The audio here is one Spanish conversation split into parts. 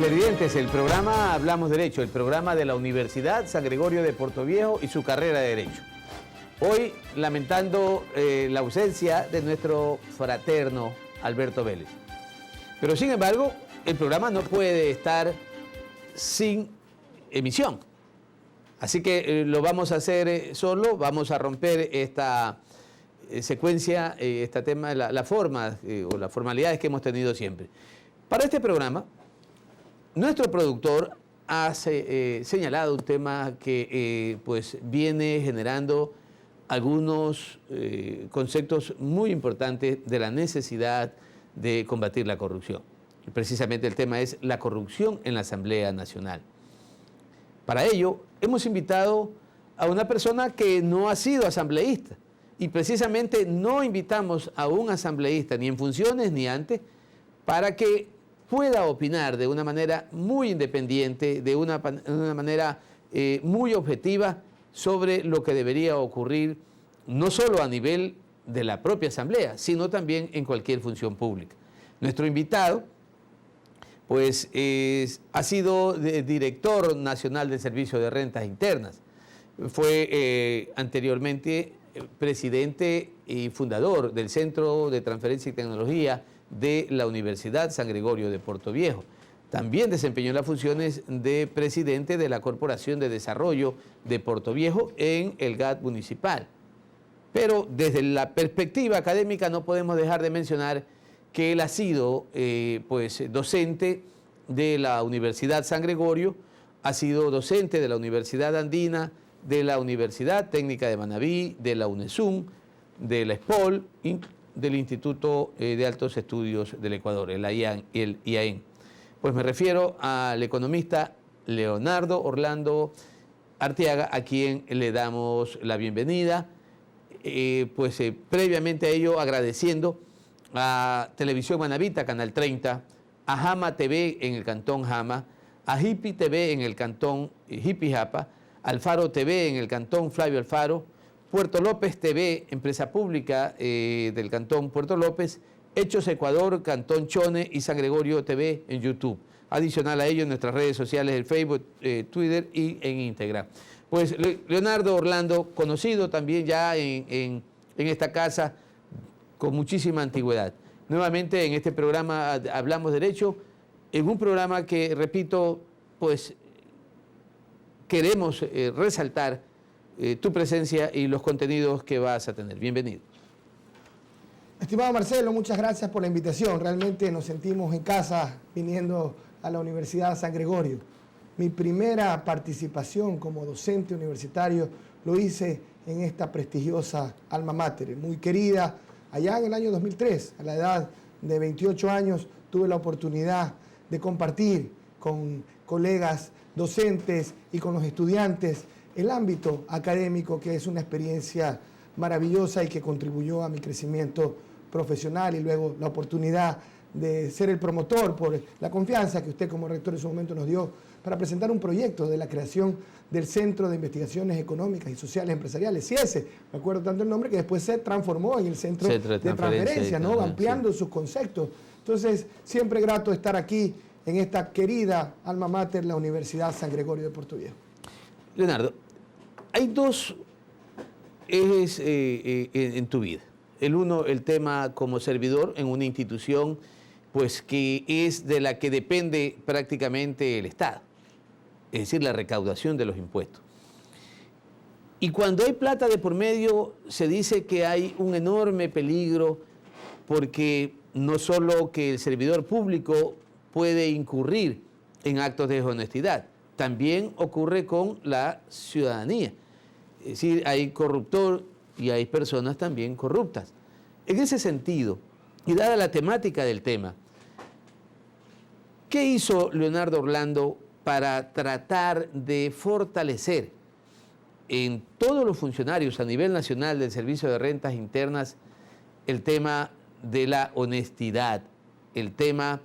televidentes, el programa Hablamos Derecho, el programa de la Universidad San Gregorio de Portoviejo y su carrera de Derecho. Hoy lamentando la ausencia de nuestro fraterno Alberto Vélez. Pero sin embargo, el programa no puede estar sin emisión. Así que lo vamos a hacer solo, vamos a romper esta secuencia, la forma o las formalidades que hemos tenido siempre. Para este programa, nuestro productor ha señalado un tema que pues viene generando algunos conceptos muy importantes de la necesidad de combatir la corrupción. Y precisamente el tema es la corrupción en la Asamblea Nacional. Para ello, hemos invitado a una persona que no ha sido asambleísta y precisamente no invitamos a un asambleísta ni en funciones ni antes para que pueda opinar de una manera muy independiente, de una manera muy objetiva sobre lo que debería ocurrir no solo a nivel de la propia Asamblea, sino también en cualquier función pública. Nuestro invitado pues ha sido director nacional del Servicio de Rentas Internas. Fue anteriormente presidente y fundador del Centro de Transferencia y Tecnología de la Universidad San Gregorio de Portoviejo. También desempeñó las funciones de presidente de la Corporación de Desarrollo de Portoviejo en el GAT municipal. Pero desde la perspectiva académica no podemos dejar de mencionar que él ha sido docente de la Universidad San Gregorio, ha sido docente de la Universidad Andina, de la Universidad Técnica de Manabí, de la UNESUM, de la ESPOL, del Instituto de Altos Estudios del Ecuador, el IAEN. Pues me refiero al economista Leonardo Orlando Arteaga, a quien le damos la bienvenida. Previamente a ello agradeciendo a Televisión Manabita, Canal 30, a Jama TV en el Cantón Jama, a Hippie TV en el Cantón Hippie Japa, Alfaro TV en el Cantón Flavio Alfaro, Puerto López TV, empresa pública del Cantón Puerto López, Hechos Ecuador, Cantón Chone y San Gregorio TV en YouTube. Adicional a ello en nuestras redes sociales, el Facebook, Twitter y en Instagram. Pues Leonardo Orlando, conocido también ya en esta casa con muchísima antigüedad. Nuevamente en este programa Hablamos Derecho, en un programa que, repito, pues queremos resaltar tu presencia y los contenidos que vas a tener. Bienvenido. Estimado Marcelo, muchas gracias por la invitación. Realmente nos sentimos en casa viniendo a la Universidad San Gregorio. Mi primera participación como docente universitario lo hice en esta prestigiosa alma mater, muy querida. Allá en el año 2003, a la edad de 28 años, tuve la oportunidad de compartir con colegas docentes y con los estudiantes el ámbito académico, que es una experiencia maravillosa y que contribuyó a mi crecimiento profesional, y luego la oportunidad de ser el promotor por la confianza que usted como rector en su momento nos dio para presentar un proyecto de la creación del Centro de Investigaciones Económicas y Sociales Empresariales, CIESE. Me acuerdo tanto el nombre que después se transformó en el Centro de Transferencia, ¿no? Ampliando sus conceptos. Entonces, siempre grato estar aquí en esta querida alma mater, la Universidad San Gregorio de Portoviejo. Leonardo, hay dos ejes en tu vida. El uno, el tema como servidor en una institución pues que es de la que depende prácticamente el Estado, es decir, la recaudación de los impuestos. Y cuando hay plata de por medio, se dice que hay un enorme peligro, porque no solo que el servidor público puede incurrir en actos de deshonestidad, también ocurre con la ciudadanía. Es decir, hay corruptor y hay personas también corruptas. En ese sentido, y dada la temática del tema, ¿qué hizo Leonardo Orlando para tratar de fortalecer en todos los funcionarios a nivel nacional del Servicio de Rentas Internas el tema de la honestidad, el tema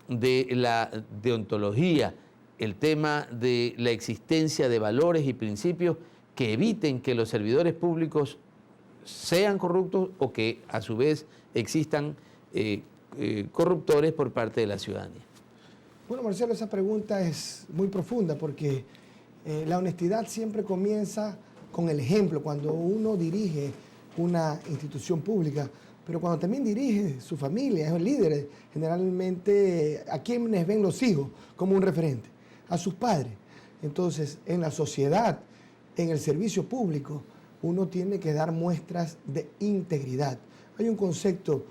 de la deontología, el tema de la existencia de valores y principios que eviten que los servidores públicos sean corruptos o que a su vez existan corruptores por parte de la ciudadanía? Bueno, Marcelo, esa pregunta es muy profunda porque la honestidad siempre comienza con el ejemplo, cuando uno dirige una institución pública, pero cuando también dirige su familia, es el líder, generalmente a quienes ven los hijos como un referente, a sus padres. Entonces, en la sociedad, en el servicio público, uno tiene que dar muestras de integridad. Hay un concepto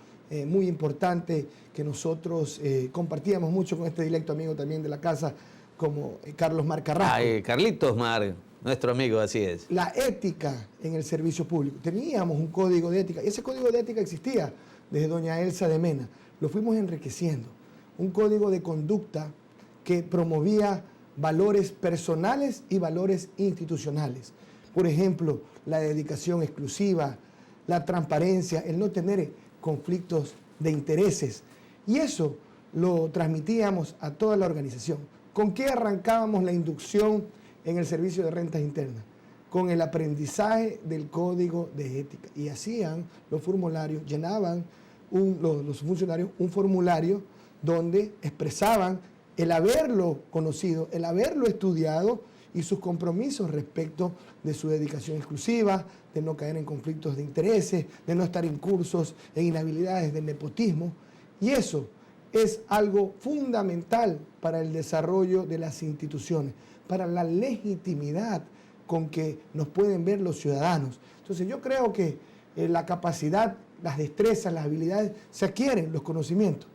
muy importante que nosotros compartíamos mucho con este directo amigo también de la casa, como Carlos Mar Carrasco. Carlitos Mar, nuestro amigo, así es. La ética en el servicio público. Teníamos un código de ética, y ese código de ética existía desde doña Elsa de Mena. Lo fuimos enriqueciendo. Un código de conducta que promovía valores personales y valores institucionales. Por ejemplo, la dedicación exclusiva, la transparencia, el no tener conflictos de intereses. Y eso lo transmitíamos a toda la organización. ¿Con qué arrancábamos la inducción en el servicio de rentas internas? Con el aprendizaje del código de ética. Y hacían los formularios, llenaban los funcionarios un formulario donde expresaban el haberlo conocido, el haberlo estudiado y sus compromisos respecto de su dedicación exclusiva, de no caer en conflictos de intereses, de no estar incursos en inhabilidades de nepotismo. Y eso es algo fundamental para el desarrollo de las instituciones, para la legitimidad con que nos pueden ver los ciudadanos. Entonces yo creo que la capacidad, las destrezas, las habilidades se adquieren, los conocimientos,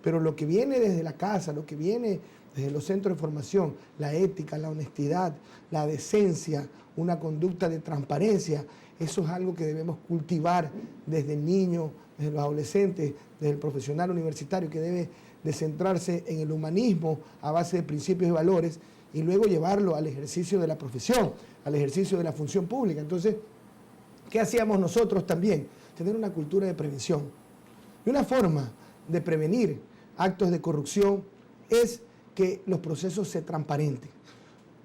pero lo que viene desde la casa, lo que viene desde los centros de formación, la ética, la honestidad, la decencia, una conducta de transparencia, eso es algo que debemos cultivar desde el niño, desde los adolescentes, desde el profesional universitario, que debe de centrarse en el humanismo a base de principios y valores y luego llevarlo al ejercicio de la profesión, al ejercicio de la función pública. Entonces, ¿qué hacíamos nosotros también? Tener una cultura de prevención. Y una forma de prevenir actos de corrupción es que los procesos se transparenten.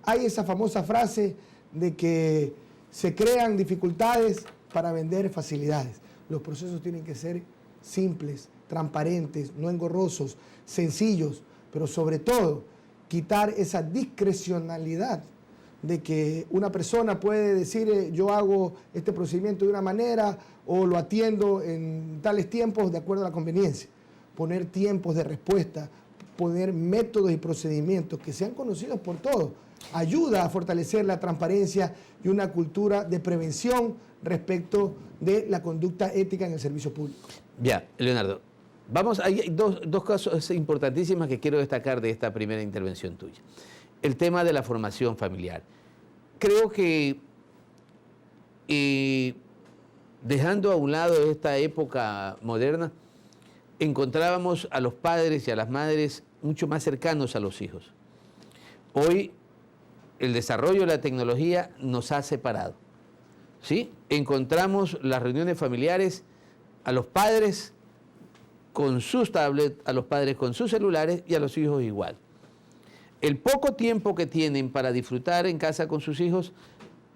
Hay esa famosa frase de que se crean dificultades para vender facilidades. Los procesos tienen que ser simples, transparentes, no engorrosos, sencillos, pero sobre todo quitar esa discrecionalidad de que una persona puede decir yo hago este procedimiento de una manera o lo atiendo en tales tiempos de acuerdo a la conveniencia. Poner tiempos de respuesta, poner métodos y procedimientos que sean conocidos por todos, ayuda a fortalecer la transparencia y una cultura de prevención respecto de la conducta ética en el servicio público. Ya, Leonardo, hay dos cosas importantísimas que quiero destacar de esta primera intervención tuya. El tema de la formación familiar. Creo que dejando a un lado esta época moderna, encontrábamos a los padres y a las madres mucho más cercanos a los hijos. Hoy el desarrollo de la tecnología nos ha separado, ¿sí? Encontramos las reuniones familiares a los padres con sus tablets, a los padres con sus celulares y a los hijos igual. El poco tiempo que tienen para disfrutar en casa con sus hijos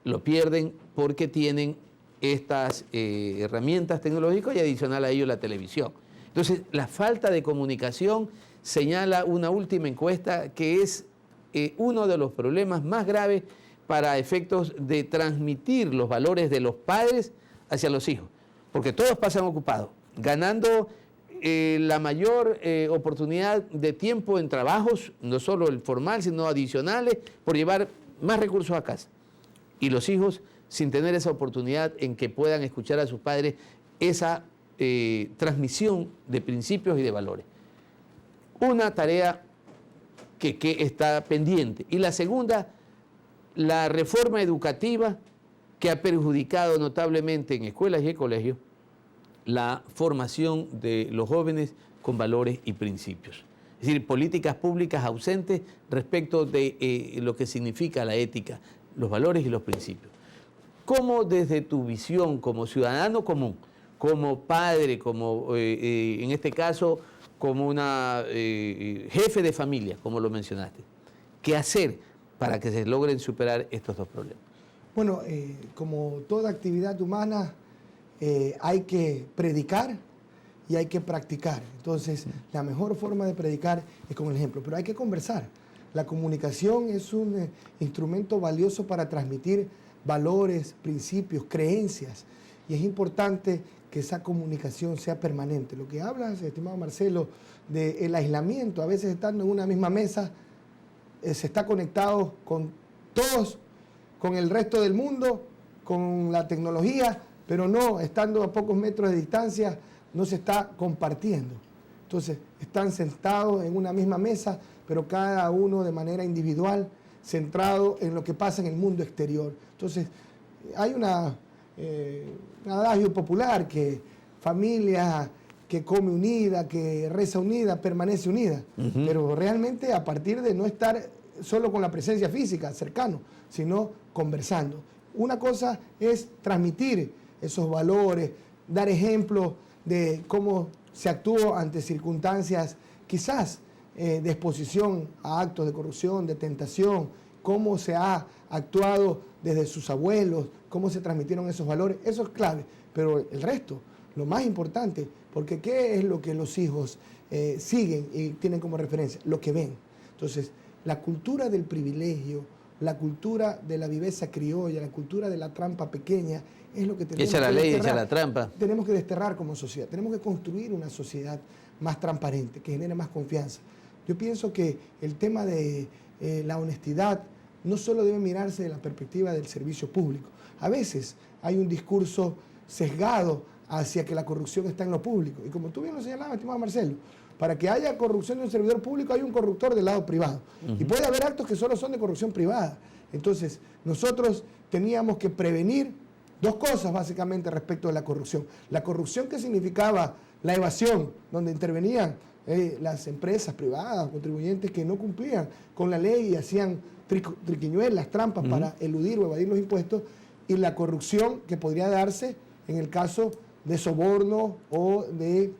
lo pierden porque tienen estas herramientas tecnológicas y adicional a ello la televisión. Entonces, la falta de comunicación señala una última encuesta que es uno de los problemas más graves para efectos de transmitir los valores de los padres hacia los hijos, porque todos pasan ocupados, ganando la mayor oportunidad de tiempo en trabajos, no solo el formal, sino adicionales, por llevar más recursos a casa. Y los hijos, sin tener esa oportunidad en que puedan escuchar a sus padres, esa transmisión de principios y de valores. Una tarea que está pendiente. Y la segunda, la reforma educativa que ha perjudicado notablemente en escuelas y en colegios la formación de los jóvenes con valores y principios. Es decir, políticas públicas ausentes respecto de lo que significa la ética, los valores y los principios. ¿Cómo desde tu visión como ciudadano común, como padre, como en este caso como una jefe de familia, como lo mencionaste, qué hacer para que se logren superar estos dos problemas? Bueno, como toda actividad humana, hay que predicar y hay que practicar. Entonces, la mejor forma de predicar es con el ejemplo, pero hay que conversar. La comunicación es un instrumento valioso para transmitir valores, principios, creencias, y es importante que esa comunicación sea permanente. Lo que hablas, estimado Marcelo, del aislamiento, a veces estando en una misma mesa, se está conectado con todos, con el resto del mundo, con la tecnología, pero no, estando a pocos metros de distancia, no se está compartiendo. Entonces, están sentados en una misma mesa, pero cada uno de manera individual, centrado en lo que pasa en el mundo exterior. Entonces, hay un adagio popular que familia que come unida, que reza unida, permanece unida. Pero realmente a partir de no estar solo con la presencia física, cercano, sino conversando. Una cosa es transmitir esos valores, dar ejemplos de cómo se actuó ante circunstancias quizás de exposición a actos de corrupción, de tentación, cómo se ha actuado desde sus abuelos, cómo se transmitieron esos valores. Eso es clave, pero el resto, lo más importante, porque ¿qué es lo que los hijos siguen y tienen como referencia? Lo que ven. Entonces, la cultura del privilegio, la cultura de la viveza criolla, la cultura de la trampa pequeña, es lo que tenemos echa la que ley, desterrar. echa la trampa. Tenemos que desterrar como sociedad, tenemos que construir una sociedad más transparente, que genere más confianza. Yo pienso que el tema de la honestidad no solo debe mirarse de la perspectiva del servicio público. A veces hay un discurso sesgado hacia que la corrupción está en lo público. Y como tú bien lo señalabas, estimado Marcelo, para que haya corrupción de un servidor público hay un corruptor del lado privado. Y puede haber actos que solo son de corrupción privada. Entonces, nosotros teníamos que prevenir dos cosas básicamente respecto de la corrupción. La corrupción que significaba la evasión, donde intervenían las empresas privadas, contribuyentes que no cumplían con la ley y hacían triquiñuelas, trampas para eludir o evadir los impuestos, y la corrupción que podría darse en el caso de soborno o de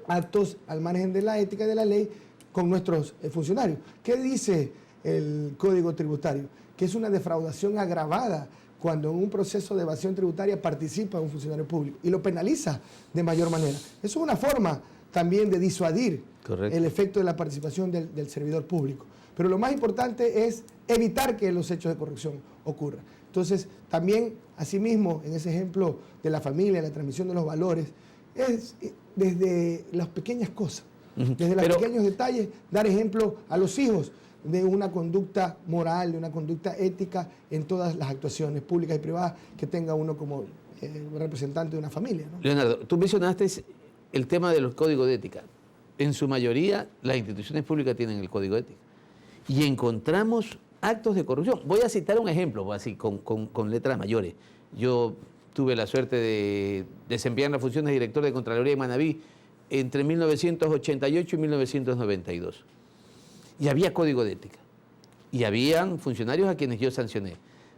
actos al margen de la ética y de la ley con nuestros funcionarios. ¿Qué dice el Código Tributario? Que es una defraudación agravada cuando en un proceso de evasión tributaria participa un funcionario público y lo penaliza de mayor manera. Eso es una forma también de disuadir el efecto de la participación del servidor público. Pero lo más importante es evitar que los hechos de corrupción ocurran. Entonces, también, asimismo, en ese ejemplo de la familia, la transmisión de los valores, es desde las pequeñas cosas, desde los pequeños detalles, dar ejemplo a los hijos de una conducta moral, de una conducta ética en todas las actuaciones públicas y privadas que tenga uno como representante de una familia, ¿no? Leonardo, tú mencionaste el tema de los códigos de ética. En su mayoría, las instituciones públicas tienen el código de ética. Y encontramos actos de corrupción. Voy a citar un ejemplo, así, con letras mayores. Yo tuve la suerte de desempeñar las funciones de director de Contraloría de Manabí entre 1988 y 1992. Y había código de ética. Y habían funcionarios a quienes yo sancioné.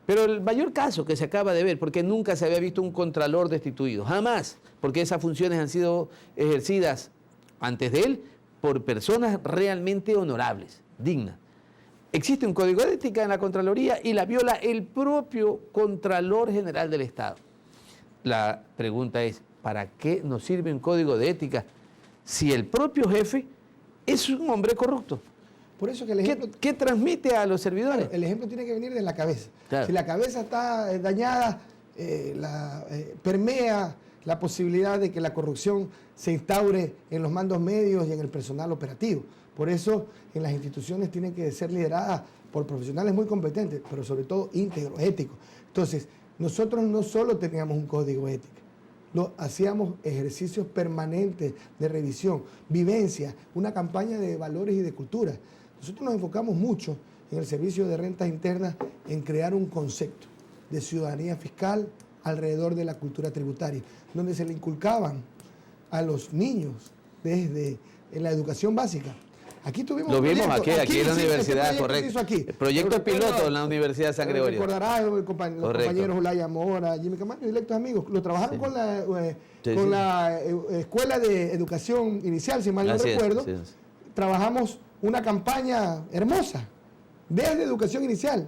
Pero el mayor caso que se acaba de ver, porque nunca se había visto un contralor destituido, jamás, porque esas funciones han sido ejercidas antes de él por personas realmente honorables, dignas. Existe un código de ética en la Contraloría y la viola el propio Contralor General del Estado. La pregunta es, ¿para qué nos sirve un código de ética si el propio jefe es un hombre corrupto? Por eso que el ejemplo, ¿Qué transmite a los servidores? Claro, el ejemplo tiene que venir de la cabeza. Claro. Si la cabeza está dañada, permea la posibilidad de que la corrupción se instaure en los mandos medios y en el personal operativo. Por eso, en las instituciones tienen que ser lideradas por profesionales muy competentes, pero sobre todo íntegros, éticos. Entonces, nosotros no solo teníamos un código ético, hacíamos ejercicios permanentes de revisión, vivencia, una campaña de valores y de cultura. Nosotros nos enfocamos mucho en el Servicio de Rentas Internas en crear un concepto de ciudadanía fiscal alrededor de la cultura tributaria, donde se le inculcaban a los niños desde la educación básica. Aquí tuvimos lo vimos aquí en la universidad, correcto. El proyecto piloto en la Universidad de San Gregorio. Recordarás los compañeros Olaya Mora, Jimmy Camacho, directos amigos, lo trabajaron con la Escuela de Educación Inicial, si mal no recuerdo. Trabajamos una campaña hermosa desde educación inicial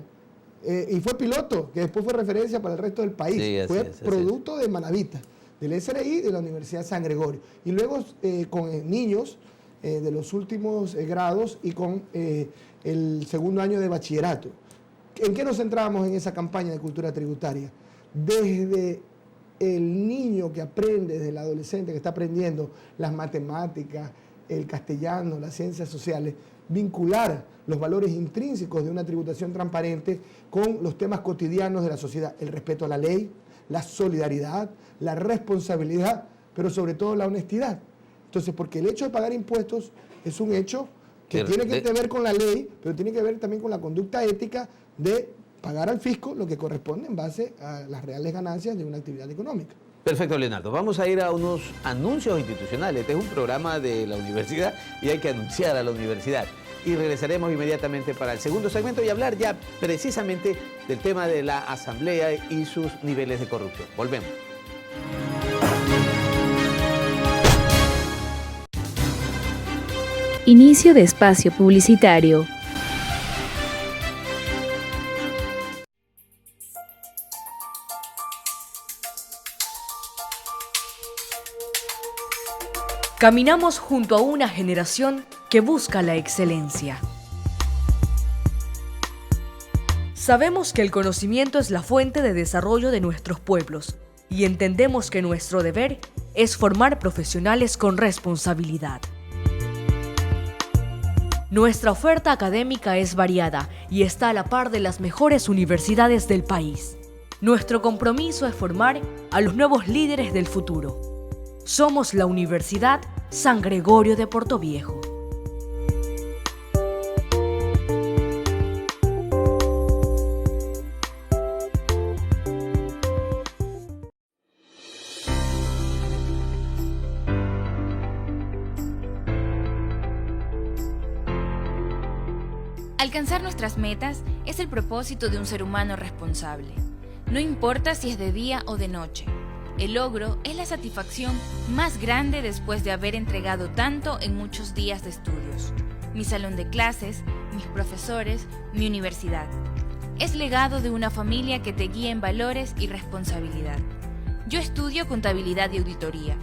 y fue piloto, que después fue referencia para el resto del país. Fue producto de Manavita. del SRI y de la Universidad San Gregorio. Y luego con niños de los últimos grados y con el segundo año de bachillerato. ¿En qué nos centrábamos en esa campaña de cultura tributaria? Desde el niño que aprende, desde el adolescente que está aprendiendo las matemáticas, el castellano, las ciencias sociales, vincular los valores intrínsecos de una tributación transparente con los temas cotidianos de la sociedad, el respeto a la ley, la solidaridad, la responsabilidad, pero sobre todo la honestidad. Entonces, porque el hecho de pagar impuestos es un hecho que tiene que ver con la ley, pero tiene que ver también con la conducta ética de pagar al fisco lo que corresponde en base a las reales ganancias de una actividad económica. Perfecto, Leonardo. Vamos a ir a unos anuncios institucionales. Este es un programa de la universidad y hay que anunciar a la universidad. Y regresaremos inmediatamente para el segundo segmento y hablar ya precisamente del tema de la asamblea y sus niveles de corrupción. Volvemos. Inicio de espacio publicitario. Caminamos junto a una generación que busca la excelencia. Sabemos que el conocimiento es la fuente de desarrollo de nuestros pueblos y entendemos que nuestro deber es formar profesionales con responsabilidad. Nuestra oferta académica es variada y está a la par de las mejores universidades del país. Nuestro compromiso es formar a los nuevos líderes del futuro. Somos la Universidad San Gregorio de Portoviejo. Alcanzar nuestras metas es el propósito de un ser humano responsable. No importa si es de día o de noche. El logro es la satisfacción más grande después de haber entregado tanto en muchos días de estudios. Mi salón de clases, mis profesores, mi universidad. Es legado de una familia que te guía en valores y responsabilidad. Yo estudio contabilidad y auditoría,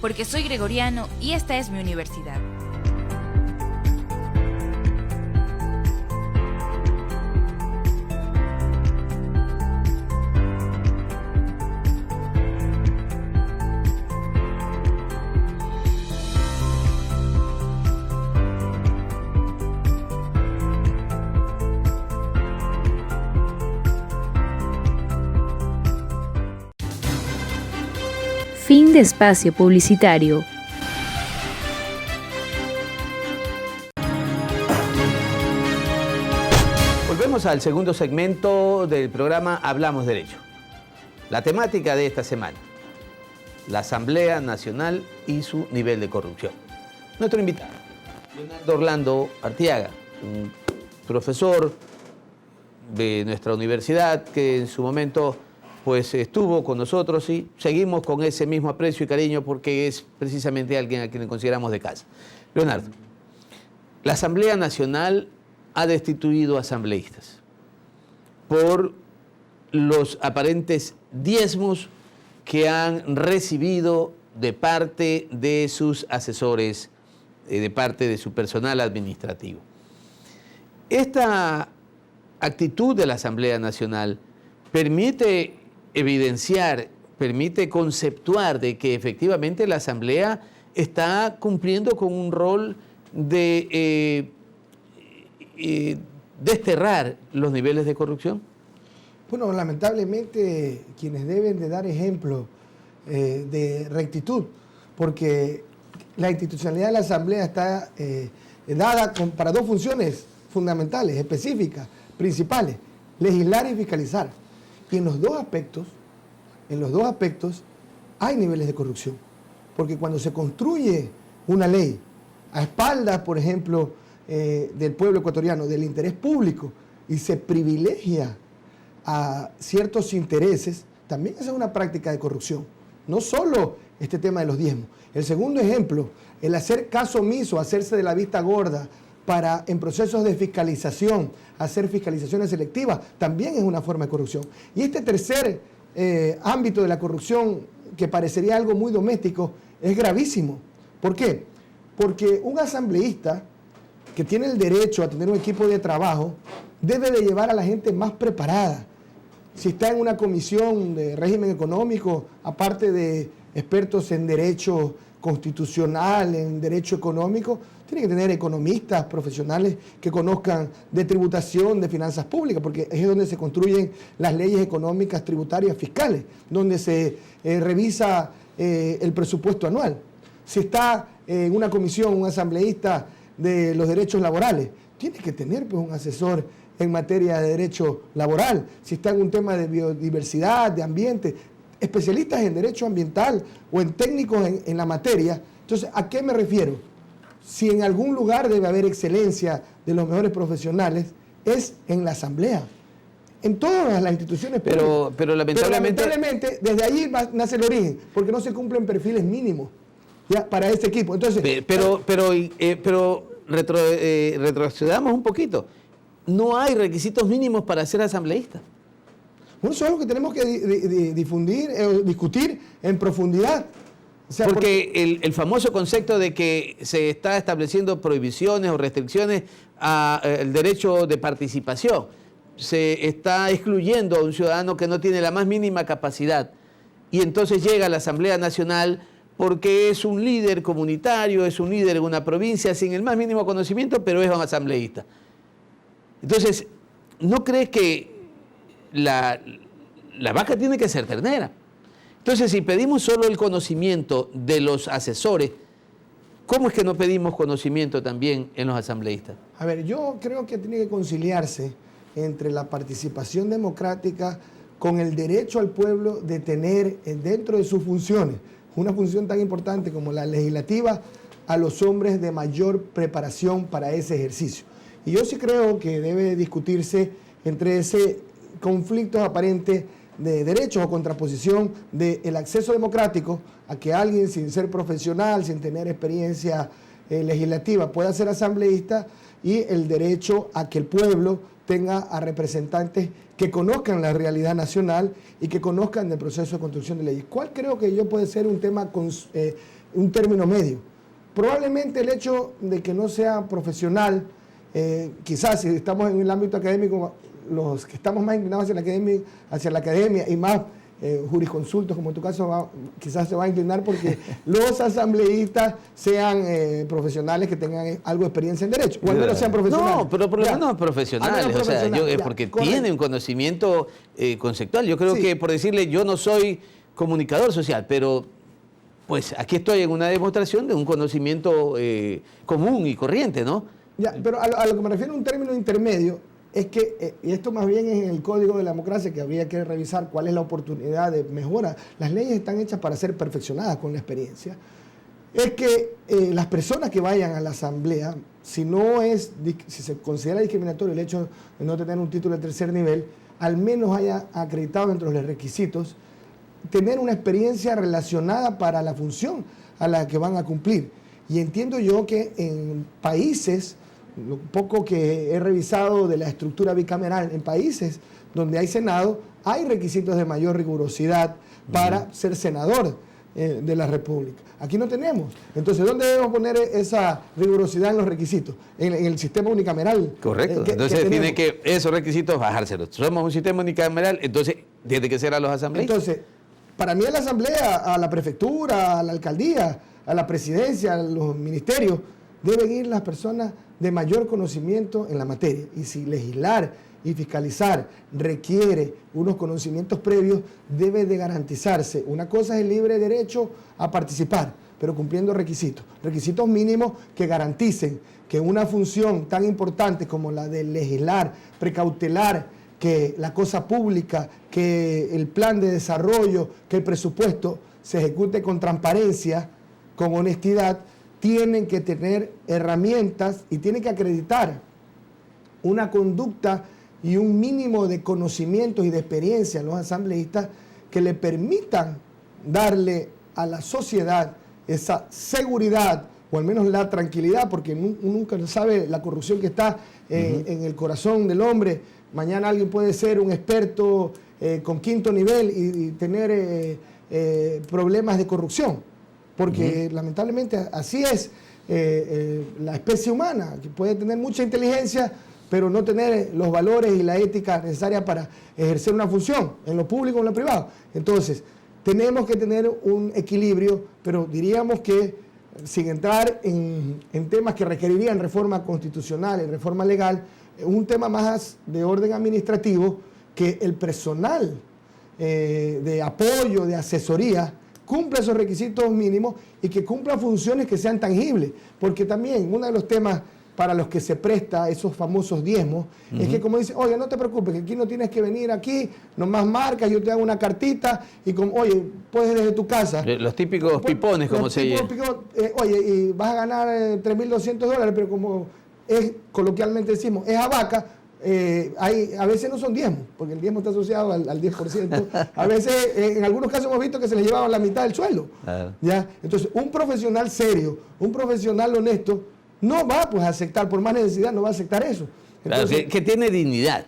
porque soy gregoriano y esta es mi universidad. Fin de espacio publicitario. Volvemos al segundo segmento del programa Hablamos Derecho. La temática de esta semana, la Asamblea Nacional y su nivel de corrupción. Nuestro invitado, Leonardo Orlando Artiaga, un profesor de nuestra universidad que en su momento pues estuvo con nosotros y seguimos con ese mismo aprecio y cariño porque es precisamente alguien a quien consideramos de casa. Leonardo, la Asamblea Nacional ha destituido asambleístas por los aparentes diezmos que han recibido de parte de sus asesores, de parte de su personal administrativo. Esta actitud de la Asamblea Nacional permite evidenciar, permite conceptuar de que efectivamente la Asamblea está cumpliendo con un rol de desterrar los niveles de corrupción. Bueno, lamentablemente quienes deben de dar ejemplo de rectitud, porque la institucionalidad de la Asamblea está dada para dos funciones fundamentales, específicas, principales, legislar y fiscalizar. Y en los dos aspectos hay niveles de corrupción. Porque cuando se construye una ley a espaldas, por ejemplo, del pueblo ecuatoriano, del interés público, y se privilegia a ciertos intereses, también esa es una práctica de corrupción. No solo este tema de los diezmos. El segundo ejemplo, el hacer caso omiso, hacerse de la vista gorda, para en procesos de fiscalización, hacer fiscalizaciones selectivas, también es una forma de corrupción. Y este tercer ámbito de la corrupción que parecería algo muy doméstico, es gravísimo. ¿Por qué? Porque un asambleísta que tiene el derecho a tener un equipo de trabajo debe de llevar a la gente más preparada. Si está en una comisión de régimen económico, aparte de expertos en derecho constitucional, en derecho económico, tiene que tener economistas profesionales que conozcan de tributación, de finanzas públicas, porque es donde se construyen las leyes económicas, tributarias, fiscales, donde se revisa el presupuesto anual. Si está en una comisión, un asambleísta de los derechos laborales, tiene que tener pues, un asesor en materia de derecho laboral. Si está en un tema de biodiversidad, de ambiente, especialistas en derecho ambiental o en técnicos en la materia. Entonces, ¿a qué me refiero? Si en algún lugar debe haber excelencia de los mejores profesionales, es en la asamblea, en todas las instituciones públicas. Pero lamentablemente desde ahí nace el origen, porque no se cumplen perfiles mínimos ya para este equipo. Entonces, pero retrocedamos un poquito. No hay requisitos mínimos para ser asambleísta. Bueno, eso es algo que tenemos que difundir, discutir en profundidad. O sea, porque el famoso concepto de que se está estableciendo prohibiciones o restricciones al derecho de participación, se está excluyendo a un ciudadano que no tiene la más mínima capacidad y entonces llega a la Asamblea Nacional porque es un líder comunitario, es un líder en una provincia sin el más mínimo conocimiento, pero es un asambleísta. Entonces, ¿no crees que la vaca tiene que ser ternera? Entonces, si pedimos solo el conocimiento de los asesores, ¿cómo es que no pedimos conocimiento también en los asambleístas? A ver, yo creo que tiene que conciliarse entre la participación democrática con el derecho al pueblo de tener dentro de sus funciones, una función tan importante como la legislativa, a los hombres de mayor preparación para ese ejercicio. Y yo sí creo que debe discutirse entre ese conflicto aparente de derechos o contraposición del acceso democrático a que alguien sin ser profesional, sin tener experiencia legislativa pueda ser asambleísta y el derecho a que el pueblo tenga a representantes que conozcan la realidad nacional y que conozcan el proceso de construcción de leyes. ¿Cuál creo que yo puede ser un tema un término medio? Probablemente el hecho de que no sea profesional, quizás si estamos en el ámbito académico, los que estamos más inclinados hacia la academia y más jurisconsultos, como en tu caso, quizás se va a inclinar porque los asambleístas sean profesionales que tengan algo de experiencia en derecho, o al menos sean profesionales. No, pero por lo menos profesionales, o sea, porque correcto. Tienen conocimiento conceptual. Yo creo Sí. que, por decirle, yo no soy comunicador social, pero pues aquí estoy en una demostración de un conocimiento común y corriente, ¿no? Ya, pero a lo que me refiero a un término intermedio es que, y esto más bien es en el Código de la Democracia, que habría que revisar cuál es la oportunidad de mejora. Las leyes están hechas para ser perfeccionadas con la experiencia. Es que las personas que vayan a la asamblea, si se considera discriminatorio el hecho de no tener un título de tercer nivel, al menos haya acreditado dentro de los requisitos, tener una experiencia relacionada para la función a la que van a cumplir. Y entiendo yo que en países, lo poco que he revisado de la estructura bicameral, en países donde hay Senado, hay requisitos de mayor rigurosidad para ser senador de la República. Aquí no tenemos. Entonces, ¿dónde debemos poner esa rigurosidad en los requisitos? En el sistema unicameral. Correcto. Entonces, tiene que esos requisitos bajárselos. Somos un sistema unicameral, entonces tiene que ser a los asambleístas. Entonces, para mí a la asamblea, a la prefectura, a la alcaldía, a la presidencia, a los ministerios, deben ir las personas de mayor conocimiento en la materia. Y si legislar y fiscalizar requiere unos conocimientos previos, debe de garantizarse. Una cosa es el libre derecho a participar, pero cumpliendo requisitos mínimos que garanticen que una función tan importante como la de legislar, precautelar, que la cosa pública, que el plan de desarrollo, que el presupuesto se ejecute con transparencia, con honestidad, tienen que tener herramientas y tienen que acreditar una conducta y un mínimo de conocimientos y de experiencia a los asambleístas que le permitan darle a la sociedad esa seguridad o al menos la tranquilidad, porque nunca sabe la corrupción que está en el corazón del hombre. Mañana alguien puede ser un experto con 5º nivel y tener problemas de corrupción, porque lamentablemente así es la especie humana, que puede tener mucha inteligencia, pero no tener los valores y la ética necesaria para ejercer una función, en lo público o en lo privado. Entonces, tenemos que tener un equilibrio, pero diríamos que sin entrar en temas que requerirían reforma constitucional y reforma legal, un tema más de orden administrativo, que el personal de apoyo, de asesoría, cumpla esos requisitos mínimos y que cumpla funciones que sean tangibles. Porque también uno de los temas para los que se presta esos famosos diezmos es que, como dice, oye, no te preocupes, que aquí no tienes que venir aquí, nomás marcas, yo te hago una cartita y oye, puedes desde tu casa. Los típicos pipones, como se llama. Oye, y vas a ganar $3.200, pero como es, coloquialmente decimos, es a vaca, a veces no son diezmos, porque el diezmo está asociado al 10%. A veces, en algunos casos hemos visto que se les llevaban la mitad del sueldo. Claro. ¿Ya? Entonces, un profesional serio, un profesional honesto, no va pues, a aceptar, por más necesidad, no va a aceptar eso. Entonces, claro, que tiene dignidad.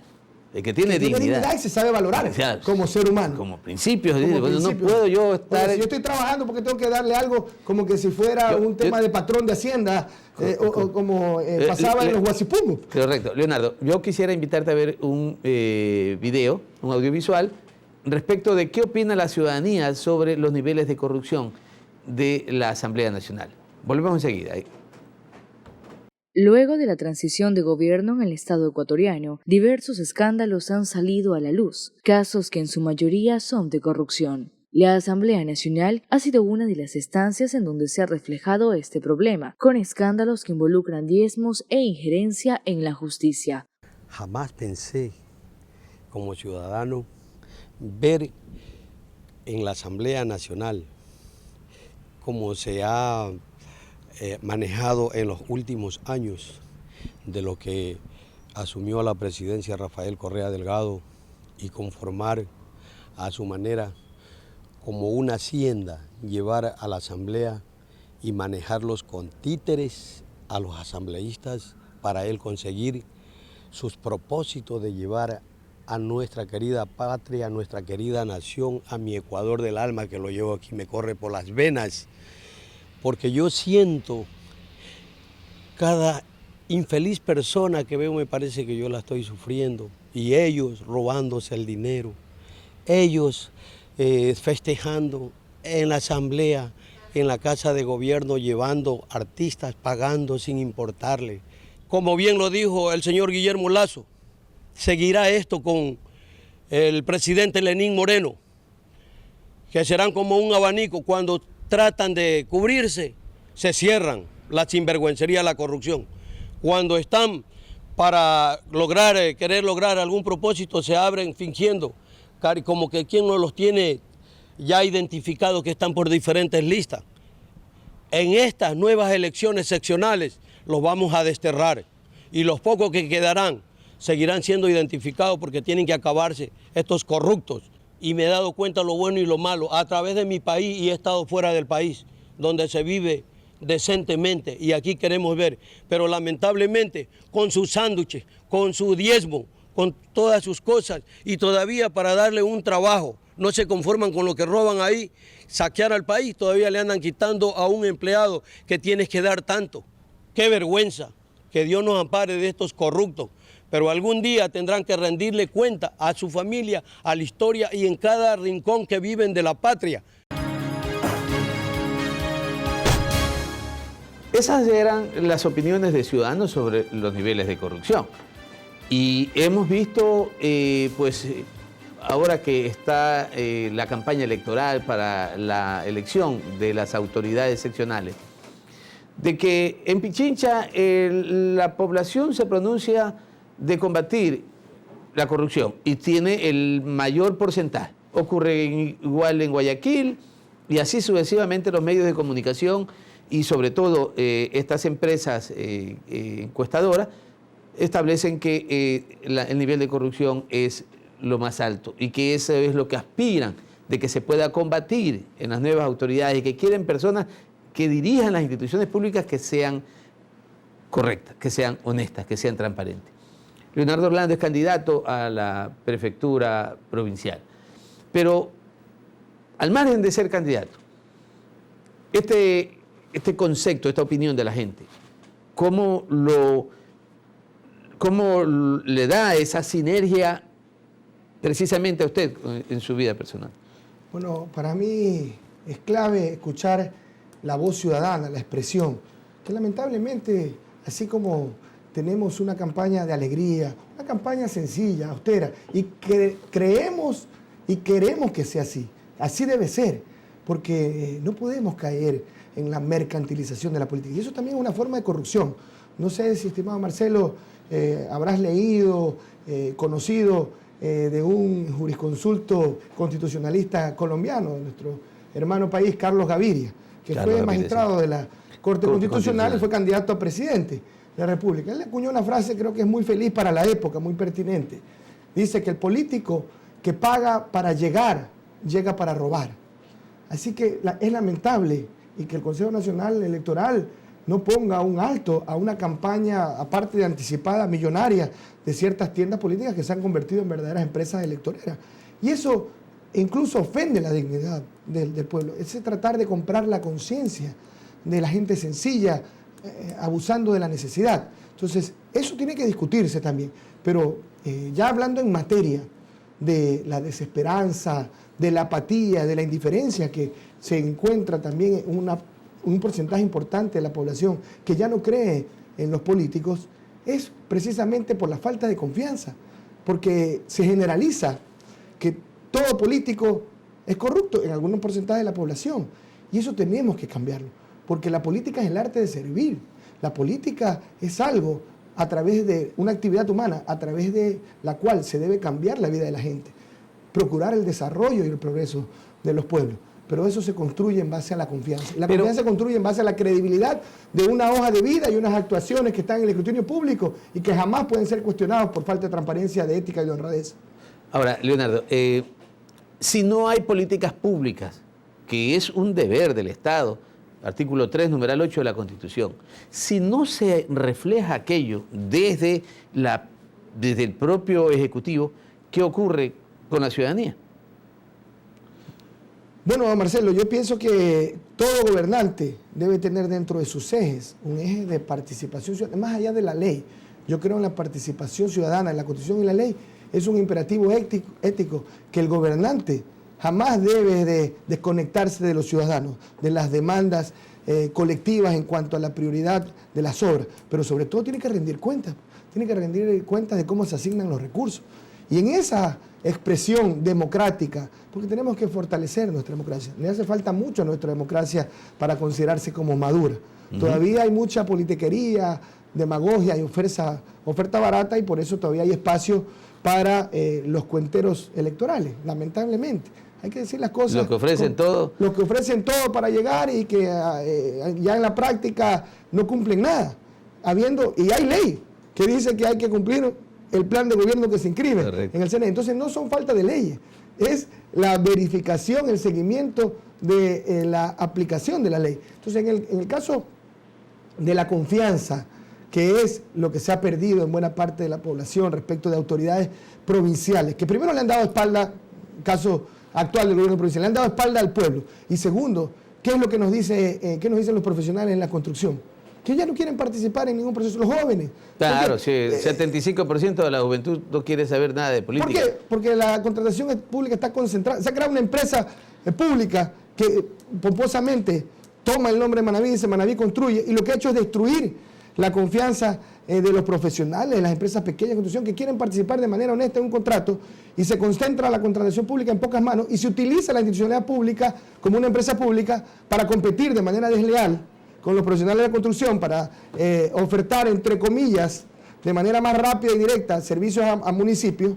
Que tiene dignidad y se sabe valorar como ser humano. Como principios. No puedo yo estar... Si yo estoy trabajando porque tengo que darle algo como que si fuera un tema de patrón de Hacienda o como pasaba en los Guasipungos. Correcto. Leonardo, yo quisiera invitarte a ver un video, un audiovisual, respecto de qué opina la ciudadanía sobre los niveles de corrupción de la Asamblea Nacional. Volvemos enseguida. Luego de la transición de gobierno en el Estado ecuatoriano, diversos escándalos han salido a la luz, casos que en su mayoría son de corrupción. La Asamblea Nacional ha sido una de las instancias en donde se ha reflejado este problema, con escándalos que involucran diezmos e injerencia en la justicia. Jamás pensé, como ciudadano, ver en la Asamblea Nacional cómo se ha manejado en los últimos años de lo que asumió la presidencia Rafael Correa Delgado y conformar a su manera como una hacienda, llevar a la asamblea y manejarlos con títeres a los asambleístas para él conseguir sus propósitos de llevar a nuestra querida patria, a nuestra querida nación, a mi Ecuador del alma, que lo llevo aquí, me corre por las venas. Porque yo siento cada infeliz persona que veo, me parece que yo la estoy sufriendo. Y ellos robándose el dinero, ellos festejando en la asamblea, en la casa de gobierno, llevando artistas, pagando sin importarle. Como bien lo dijo el señor Guillermo Lasso, seguirá esto con el presidente Lenín Moreno, que serán como un abanico cuando tratan de cubrirse, se cierran, la sinvergüencería, la corrupción. Cuando están para querer lograr algún propósito, se abren fingiendo, como que quien no los tiene ya identificados, que están por diferentes listas. En estas nuevas elecciones seccionales los vamos a desterrar y los pocos que quedarán seguirán siendo identificados porque tienen que acabarse estos corruptos. Y me he dado cuenta lo bueno y lo malo a través de mi país y he estado fuera del país, donde se vive decentemente y aquí queremos ver, pero lamentablemente con sus sándwiches, con su diezmo, con todas sus cosas y todavía para darle un trabajo, no se conforman con lo que roban ahí, saquear al país, todavía le andan quitando a un empleado que tienes que dar tanto. ¡Qué vergüenza! Que Dios nos ampare de estos corruptos. Pero algún día tendrán que rendirle cuenta a su familia, a la historia y en cada rincón que viven de la patria. Esas eran las opiniones de ciudadanos sobre los niveles de corrupción. Y hemos visto, ahora que está la campaña electoral para la elección de las autoridades seccionales, de que en Pichincha la población se pronuncia de combatir la corrupción y tiene el mayor porcentaje. Ocurre igual en Guayaquil y así sucesivamente los medios de comunicación y sobre todo estas empresas encuestadoras establecen que el nivel de corrupción es lo más alto y que eso es lo que aspiran de que se pueda combatir en las nuevas autoridades y que quieren personas que dirijan las instituciones públicas que sean correctas, que sean honestas, que sean transparentes. Leonardo Orlando es candidato a la prefectura provincial, pero al margen de ser candidato, este concepto, esta opinión de la gente, ¿cómo le da esa sinergia precisamente a usted en su vida personal? Bueno, para mí es clave escuchar la voz ciudadana, la expresión, que lamentablemente, así como tenemos una campaña de alegría, una campaña sencilla, austera, y que creemos y queremos que sea así. Así debe ser, porque no podemos caer en la mercantilización de la política. Y eso también es una forma de corrupción. No sé si, estimado Marcelo, habrás leído, conocido de un jurisconsulto constitucionalista colombiano, de nuestro hermano país, Carlos Gaviria, que fue magistrado de la Corte Constitucional y fue candidato a presidente de la República. Él le acuñó una frase, creo que es muy feliz para la época, muy pertinente. Dice que el político que paga para llegar, llega para robar. Así que es lamentable y que el Consejo Nacional Electoral no ponga un alto a una campaña, aparte de anticipada, millonaria, de ciertas tiendas políticas que se han convertido en verdaderas empresas electoreras. Y eso incluso ofende la dignidad del pueblo. Es tratar de comprar la conciencia de la gente sencilla, abusando de la necesidad. Entonces, eso tiene que discutirse también. Pero ya hablando en materia de la desesperanza, de la apatía, de la indiferencia que se encuentra también en un porcentaje importante de la población que ya no cree en los políticos, es precisamente por la falta de confianza, porque se generaliza que todo político es corrupto en algún porcentaje de la población, y eso tenemos que cambiarlo, porque la política es el arte de servir, la política es algo a través de una actividad humana, a través de la cual se debe cambiar la vida de la gente, procurar el desarrollo y el progreso de los pueblos. Pero eso se construye en base a la confianza. Y la confianza se construye en base a la credibilidad de una hoja de vida y unas actuaciones que están en el escrutinio público y que jamás pueden ser cuestionados por falta de transparencia, de ética y de honradez. Ahora, Leonardo, si no hay políticas públicas, que es un deber del Estado, artículo 3, numeral 8 de la Constitución, si no se refleja aquello desde el propio Ejecutivo, ¿qué ocurre con la ciudadanía? Bueno, Marcelo, yo pienso que todo gobernante debe tener dentro de sus ejes un eje de participación ciudadana, más allá de la ley. Yo creo en la participación ciudadana, en la Constitución y la ley. Es un imperativo ético que el gobernante jamás debe de desconectarse de los ciudadanos, de las demandas colectivas en cuanto a la prioridad de las obras, pero sobre todo tiene que rendir cuentas de cómo se asignan los recursos. Y en esa expresión democrática, porque tenemos que fortalecer nuestra democracia. Le hace falta mucho a nuestra democracia para considerarse como madura. Todavía hay mucha politiquería, demagogia y oferta barata, y por eso todavía hay espacio para los cuenteros electorales, lamentablemente. Hay que decir las cosas. Los que ofrecen todo. Los que ofrecen todo para llegar y que ya en la práctica no cumplen nada. Y hay ley que dice que hay que cumplir el plan de gobierno que se inscribe en el CNE. Entonces no son falta de leyes, es la verificación, el seguimiento de la aplicación de la ley. Entonces en el caso de la confianza, que es lo que se ha perdido en buena parte de la población respecto de autoridades provinciales, que primero le han dado espalda, caso actual del gobierno provincial, le han dado espalda al pueblo. Y segundo, ¿qué es lo que nos dicen los profesionales en la construcción? Que ya no quieren participar en ningún proceso, los jóvenes. Claro, sí, el 75% de la juventud no quiere saber nada de política. ¿Por qué? Porque la contratación pública está concentrada. Se ha creado una empresa pública que pomposamente toma el nombre de Manaví y dice Manaví construye, y lo que ha hecho es destruir la confianza de los profesionales, de las empresas pequeñas de construcción que quieren participar de manera honesta en un contrato, y se concentra la contratación pública en pocas manos y se utiliza la institucionalidad pública como una empresa pública para competir de manera desleal con los profesionales de la construcción para ofertar, entre comillas, de manera más rápida y directa servicios a municipios,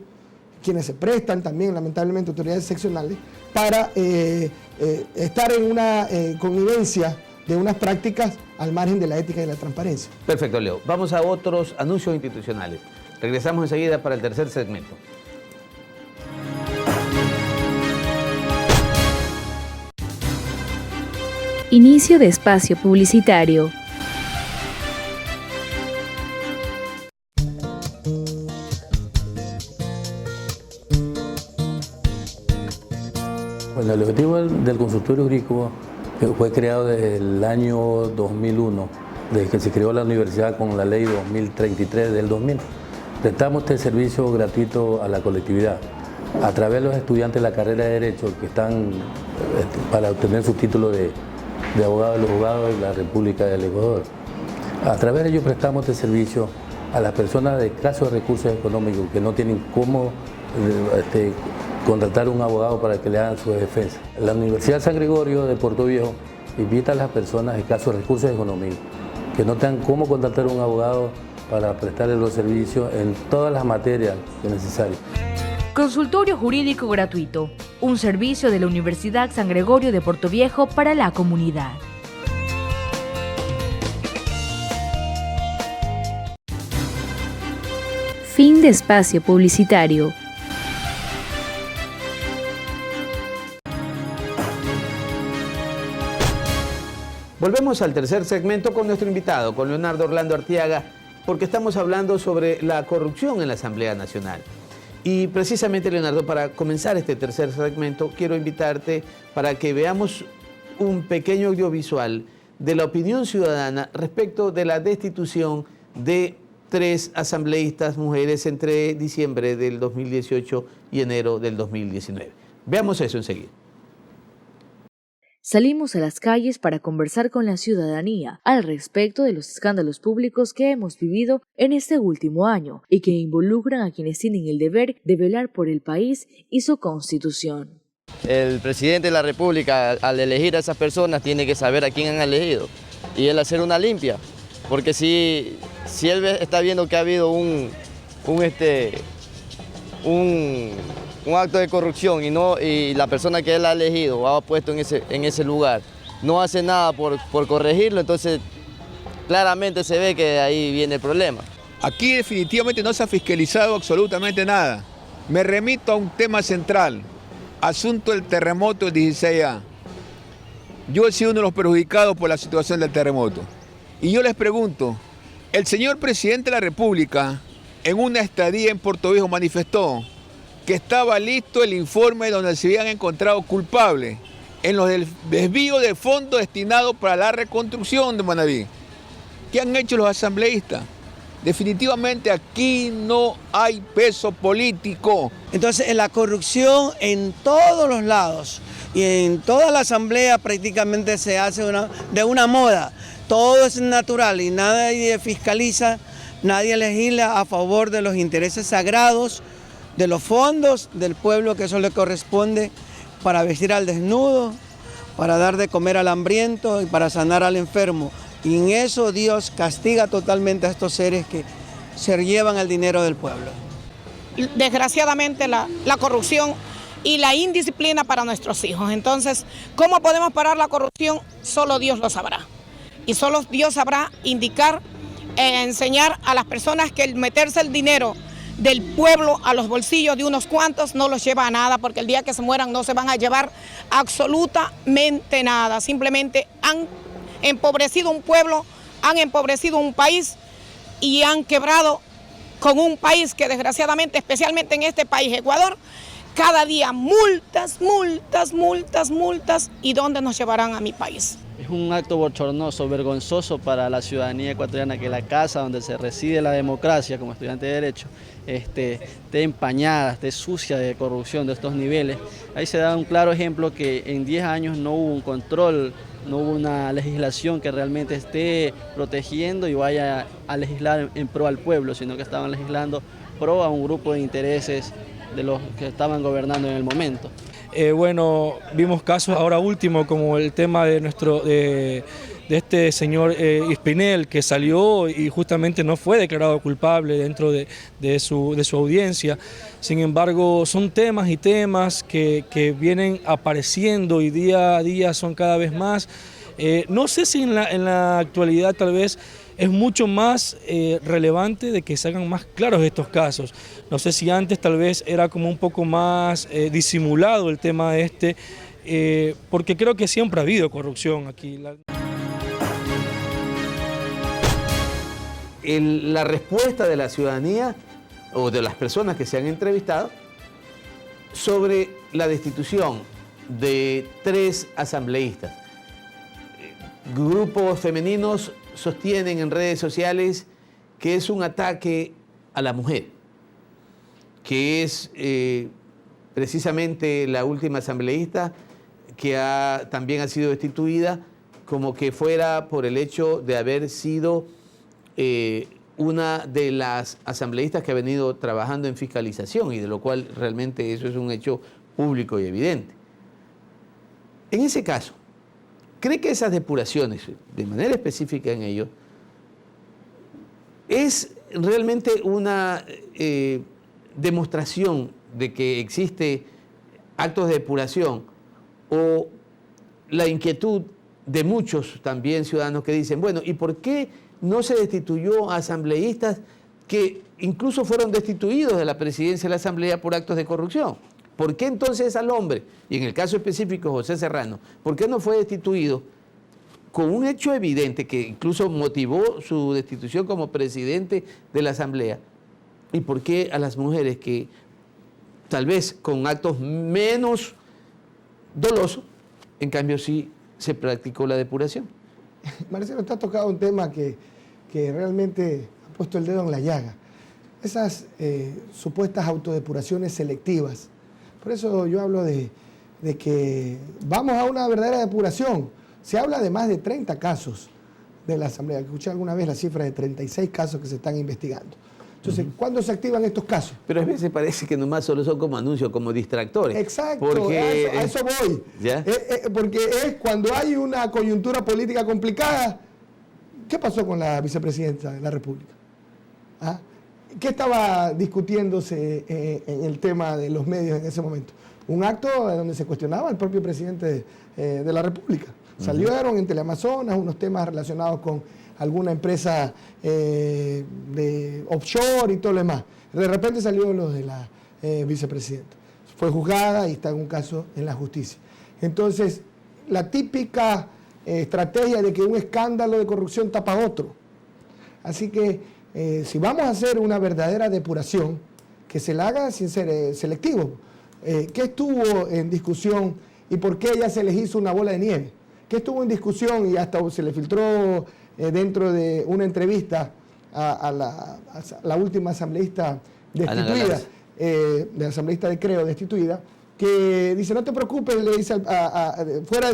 quienes se prestan también, lamentablemente, autoridades seccionales, para estar en una connivencia de unas prácticas al margen de la ética y la transparencia. Perfecto, Leo. Vamos a otros anuncios institucionales. Regresamos enseguida para el tercer segmento. Inicio de espacio publicitario. Bueno, Bueno, el objetivo del consultorio jurídico fue creado desde el año 2001, desde que se creó la universidad con la ley 2033 del 2000. Prestamos este servicio gratuito a la colectividad a través de los estudiantes de la carrera de Derecho que están para obtener su título de abogado de los juzgados de la República del Ecuador. A través de ellos prestamos este servicio a las personas de escasos recursos económicos que no tienen cómo contratar un abogado para que le hagan su defensa. La Universidad San Gregorio de Puerto Viejo invita a las personas de escasos recursos económicos que no tengan cómo contratar un abogado para prestarle los servicios en todas las materias que es necesario. Consultorio Jurídico Gratuito, un servicio de la Universidad San Gregorio de Puerto Viejo para la comunidad. Fin de espacio publicitario. Volvemos al tercer segmento con nuestro invitado, con Leonardo Orlando Arteaga, porque estamos hablando sobre la corrupción en la Asamblea Nacional. Y precisamente, Leonardo, para comenzar este tercer segmento, quiero invitarte para que veamos un pequeño audiovisual de la opinión ciudadana respecto de la destitución de 3 asambleístas mujeres entre diciembre del 2018 y enero del 2019. Veamos eso enseguida. Salimos a las calles para conversar con la ciudadanía al respecto de los escándalos públicos que hemos vivido en este último año y que involucran a quienes tienen el deber de velar por el país y su constitución. El presidente de la República, al elegir a esas personas, tiene que saber a quién han elegido y él hacer una limpia, porque si él está viendo que ha habido un acto de corrupción y la persona que él ha elegido o ha puesto en ese lugar no hace nada por corregirlo, entonces claramente se ve que ahí viene el problema. Aquí definitivamente no se ha fiscalizado absolutamente nada. Me remito a un tema central, asunto del terremoto del 16A. Yo he sido uno de los perjudicados por la situación del terremoto. Y yo les pregunto, el señor presidente de la República en una estadía en Puerto Viejo manifestó que estaba listo el informe donde se habían encontrado culpables en los desvíos de fondos destinados para la reconstrucción de Manabí. ¿Qué han hecho los asambleístas? Definitivamente aquí no hay peso político. Entonces la corrupción en todos los lados y en toda la asamblea prácticamente se hace de una moda. Todo es natural y nadie fiscaliza, nadie legisla a favor de los intereses sagrados de los fondos del pueblo, que eso le corresponde para vestir al desnudo, para dar de comer al hambriento y para sanar al enfermo. Y en eso Dios castiga totalmente a estos seres que se llevan el dinero del pueblo. Desgraciadamente la corrupción y la indisciplina para nuestros hijos. Entonces, ¿cómo podemos parar la corrupción? Solo Dios lo sabrá. Y solo Dios sabrá indicar, enseñar a las personas que el meterse el dinero del pueblo a los bolsillos de unos cuantos no los lleva a nada, porque el día que se mueran no se van a llevar absolutamente nada. Simplemente han empobrecido un pueblo, han empobrecido un país y han quebrado con un país que desgraciadamente, especialmente en este país, Ecuador, cada día multas, multas, multas, multas. ¿Y dónde nos llevarán a mi país? Es un acto bochornoso, vergonzoso para la ciudadanía ecuatoriana que la casa donde se reside la democracia como estudiante de Derecho esté empañada, esté sucia de corrupción de estos niveles. Ahí se da un claro ejemplo que en 10 años no hubo un control, no hubo una legislación que realmente esté protegiendo y vaya a legislar en pro al pueblo, sino que estaban legislando pro a un grupo de intereses de los que estaban gobernando en el momento. Bueno, vimos casos ahora último como el tema de este señor Espinel, que salió y justamente no fue declarado culpable dentro de su audiencia. Sin embargo, son temas y temas que vienen apareciendo y día a día son cada vez más. No sé si en la actualidad tal vez es mucho más relevante de que se hagan más claros estos casos. No sé si antes tal vez era como un poco más disimulado el tema porque creo que siempre ha habido corrupción aquí. La respuesta de la ciudadanía o de las personas que se han entrevistado sobre la destitución de 3 asambleístas. Grupos femeninos sostienen en redes sociales que es un ataque a la mujer, que es precisamente la última asambleísta que también ha sido destituida, como que fuera por el hecho de haber sido una de las asambleístas que ha venido trabajando en fiscalización, y de lo cual realmente eso es un hecho público y evidente. En ese caso, ¿cree que esas depuraciones, de manera específica en ello, es realmente una demostración de que existe actos de depuración, o la inquietud de muchos también ciudadanos que dicen, bueno, ¿y por qué no se destituyó a asambleístas que incluso fueron destituidos de la presidencia de la Asamblea por actos de corrupción? ¿Por qué entonces al hombre, y en el caso específico José Serrano, por qué no fue destituido con un hecho evidente que incluso motivó su destitución como presidente de la Asamblea? ¿Y por qué a las mujeres que tal vez con actos menos dolosos, en cambio sí se practicó la depuración? Marcelo, usted ha tocado un tema que realmente ha puesto el dedo en la llaga. Esas supuestas autodepuraciones selectivas. Por eso yo hablo de que vamos a una verdadera depuración. Se habla de más de 30 casos de la Asamblea. Escuché alguna vez la cifra de 36 casos que se están investigando. Entonces, ¿cuándo se activan estos casos? Pero a veces parece que nomás solo son como anuncios, como distractores. Exacto, porque, a eso voy. ¿ya? Porque es cuando hay una coyuntura política complicada. ¿Qué pasó con la vicepresidenta de la República? ¿Ah? ¿Qué estaba discutiéndose en el tema de los medios en ese momento? Un acto donde se cuestionaba al propio presidente de la República. Salieron en Teleamazonas unos temas relacionados con alguna empresa de offshore y todo lo demás. De repente salió lo de la vicepresidenta. Fue juzgada y está en un caso en la justicia. Entonces, la típica estrategia de que un escándalo de corrupción tapa otro. Así que, si vamos a hacer una verdadera depuración, que se la haga sin ser selectivo. ¿Qué estuvo en discusión y por qué ya se les hizo una bola de nieve? ¿Qué estuvo en discusión y hasta se le filtró dentro de una entrevista a la última asambleísta destituida, de la asambleísta de Creo destituida, que dice, no te preocupes, le dice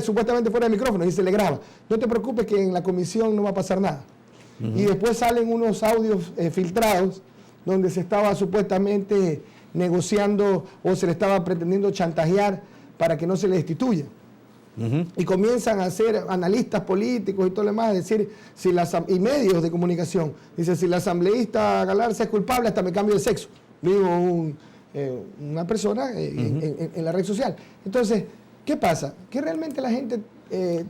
supuestamente fuera de micrófono, y se le graba, no te preocupes que en la comisión no va a pasar nada. Y después salen unos audios filtrados donde se estaba supuestamente negociando o se le estaba pretendiendo chantajear para que no se le destituya. Y comienzan a ser analistas políticos y todo lo demás, a decir, y medios de comunicación, dice, si la asambleísta Galarza es culpable, hasta me cambio de sexo. Digo, una persona en la red social. Entonces, ¿qué pasa? Que realmente la gente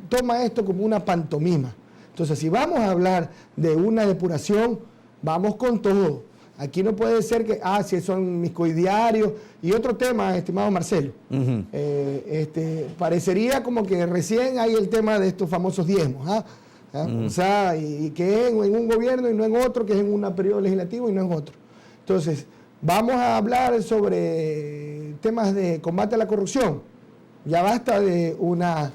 toma esto como una pantomima. Entonces, si vamos a hablar de una depuración, vamos con todo. Aquí no puede ser que, si son mis coidiarios. Y otro tema, estimado Marcelo, parecería como que recién hay el tema de estos famosos diezmos. O sea, y que es en un gobierno y no en otro, que es en un periodo legislativo y no en otro. Entonces, vamos a hablar sobre temas de combate a la corrupción. Ya basta de una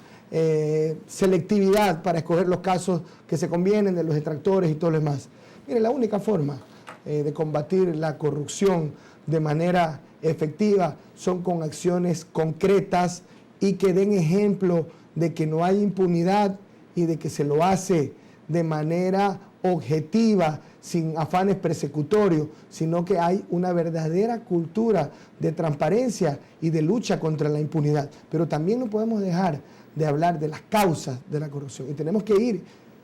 selectividad para escoger los casos que se convienen de los extractores y todo lo demás. Mire, la única forma de combatir la corrupción de manera efectiva son con acciones concretas y que den ejemplo de que no hay impunidad y de que se lo hace de manera objetiva, sin afanes persecutorios, sino que hay una verdadera cultura de transparencia y de lucha contra la impunidad. Pero también no podemos dejar de hablar de las causas de la corrupción y tenemos que ir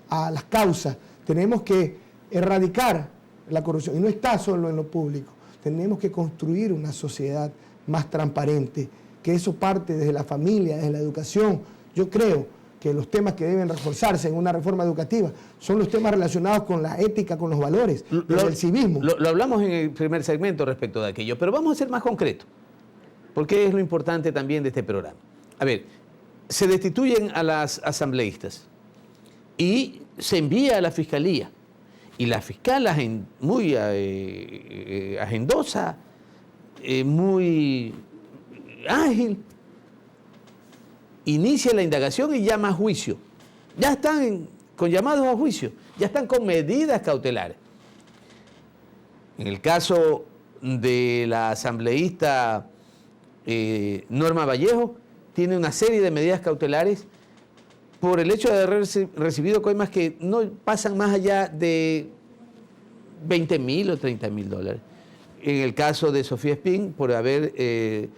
a las causas, tenemos que erradicar la corrupción y no está solo en lo público, tenemos que construir una sociedad más transparente, que eso parte desde la familia, desde la educación. Yo creo que los temas que deben reforzarse en una reforma educativa son los temas relacionados con la ética, con los valores, el civismo. Lo hablamos en el primer segmento respecto de aquello, pero vamos a ser más concretos, porque es lo importante también de este programa. A ver, se destituyen a las asambleístas y se envía a la fiscalía. Y la fiscal muy hacendosa, muy ágil, inicia la indagación y llama a juicio. Ya están con llamados a juicio, ya están con medidas cautelares. En el caso de la asambleísta Norma Vallejo, tiene una serie de medidas cautelares por el hecho de haber recibido coimas que no pasan más allá de 20.000 o 30.000 dólares. En el caso de Sofía Espín, por haber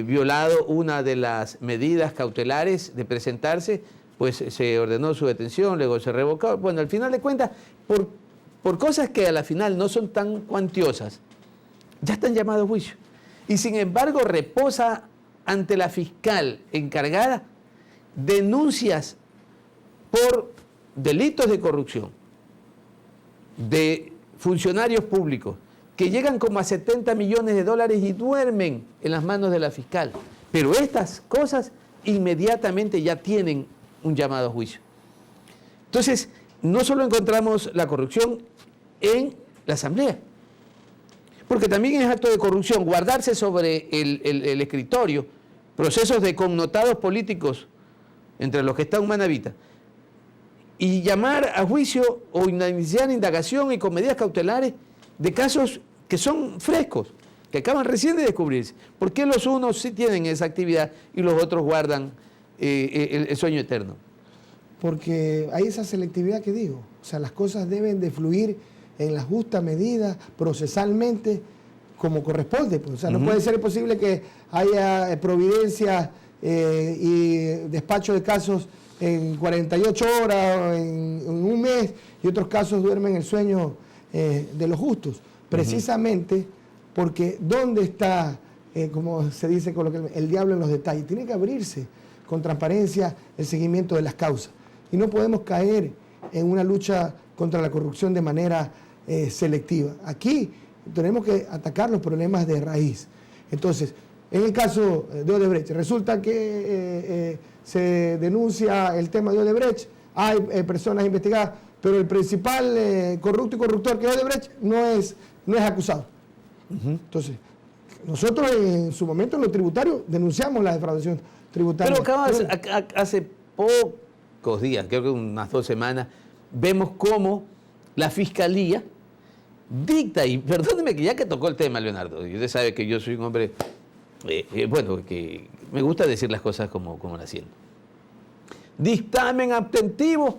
violado una de las medidas cautelares de presentarse, pues se ordenó su detención, luego se revocó. Bueno, al final de cuentas, por cosas que a la final no son tan cuantiosas, ya están llamados a juicio. Y sin embargo reposa ante la fiscal encargada denuncias por delitos de corrupción de funcionarios públicos que llegan como a 70 millones de dólares y duermen en las manos de la fiscal. Pero estas cosas inmediatamente ya tienen un llamado a juicio. Entonces, no solo encontramos la corrupción en la Asamblea, porque también es acto de corrupción guardarse sobre el escritorio procesos de connotados políticos, entre los que está Humanavita, y llamar a juicio o iniciar indagación y con medidas cautelares de casos que son frescos, que acaban recién de descubrirse. ¿Por qué los unos sí tienen esa actividad y los otros guardan el sueño eterno? Porque hay esa selectividad que digo. O sea, las cosas deben de fluir en la justa medida, procesalmente, como corresponde. Pues. O sea, no puede ser posible que haya providencias y despacho de casos en 48 horas, en un mes, y otros casos duermen el sueño de los justos. Precisamente porque ¿dónde está, como se dice coloquialmente, el diablo en los detalles? Tiene que abrirse con transparencia el seguimiento de las causas. Y no podemos caer en una lucha contra la corrupción de manera selectiva. Aquí tenemos que atacar los problemas de raíz. Entonces, en el caso de Odebrecht, resulta que se denuncia el tema de Odebrecht, hay personas investigadas, pero el principal corrupto y corruptor que es Odebrecht no es acusado. Entonces, nosotros en su momento en lo tributario denunciamos la defraudación tributaria. Pero hace pocos días, creo que unas 2 semanas, vemos cómo la Fiscalía dicta, y perdóneme que ya que tocó el tema, Leonardo, y usted sabe que yo soy un hombre, bueno, que me gusta decir las cosas como las siento. Dictamen abstentivo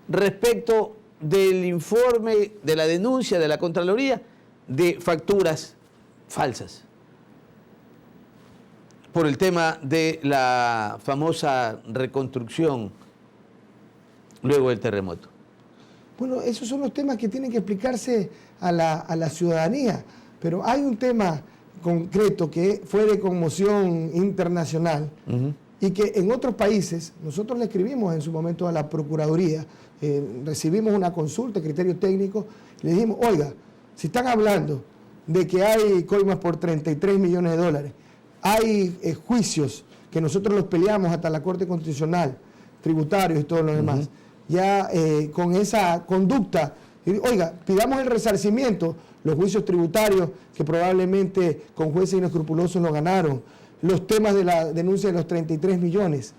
respecto del informe, de la denuncia de la Contraloría de facturas falsas por el tema de la famosa reconstrucción luego del terremoto. Bueno, esos son los temas que tienen que explicarse a la ciudadanía, pero hay un tema concreto que fue de conmoción internacional y que en otros países, nosotros le escribimos en su momento a la Procuraduría, recibimos una consulta, criterio técnico, y le dijimos, oiga, si están hablando de que hay coimas por 33 millones de dólares, hay juicios que nosotros los peleamos hasta la Corte Constitucional, tributarios y todo lo demás, ya con esa conducta, oiga, pidamos el resarcimiento, los juicios tributarios que probablemente con jueces inescrupulosos lo ganaron, los temas de la denuncia de los 33 millones,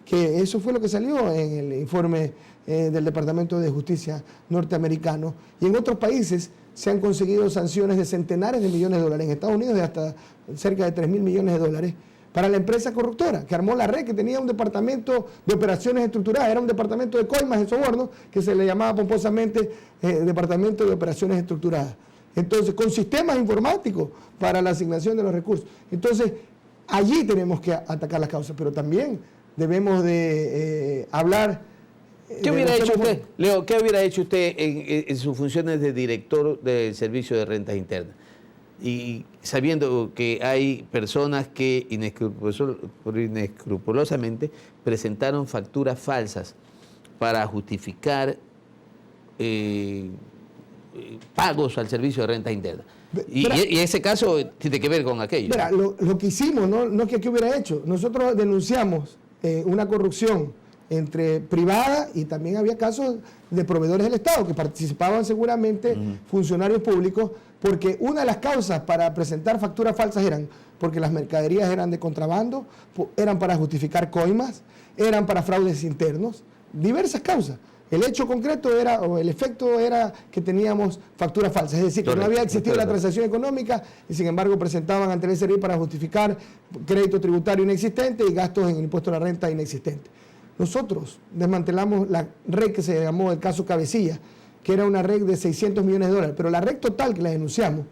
que eso fue lo que salió en el informe del Departamento de Justicia norteamericano, y en otros países se han conseguido sanciones de centenares de millones de dólares, en Estados Unidos de hasta cerca de 3.000 millones de dólares, para la empresa corruptora, que armó la red, que tenía un departamento de operaciones estructuradas, era un departamento de coimas y sobornos, que se le llamaba pomposamente departamento de operaciones estructuradas. Entonces, con sistemas informáticos para la asignación de los recursos. Entonces, allí tenemos que atacar las causas, pero también debemos de hablar... ¿Qué hubiera hecho usted, Leo, qué hubiera hecho usted en sus funciones de director del Servicio de Rentas Internas? Y sabiendo que hay personas que inescrupulosamente presentaron facturas falsas para justificar pagos al Servicio de Rentas Internas. Y ese caso tiene que ver con aquello. Mira, lo que hicimos, no es que hubiera hecho. Nosotros denunciamos una corrupción entre privada y también había casos de proveedores del Estado que participaban seguramente funcionarios públicos, porque una de las causas para presentar facturas falsas eran porque las mercaderías eran de contrabando, eran para justificar coimas, eran para fraudes internos, diversas causas. El hecho concreto era, o el efecto era que teníamos facturas falsas, es decir, que no había existido la transacción económica y sin embargo presentaban ante el SRI para justificar crédito tributario inexistente y gastos en el impuesto a la renta inexistente. Nosotros desmantelamos la red que se llamó el caso Cabecilla, que era una red de 600 millones de dólares, pero la red total que la denunciamos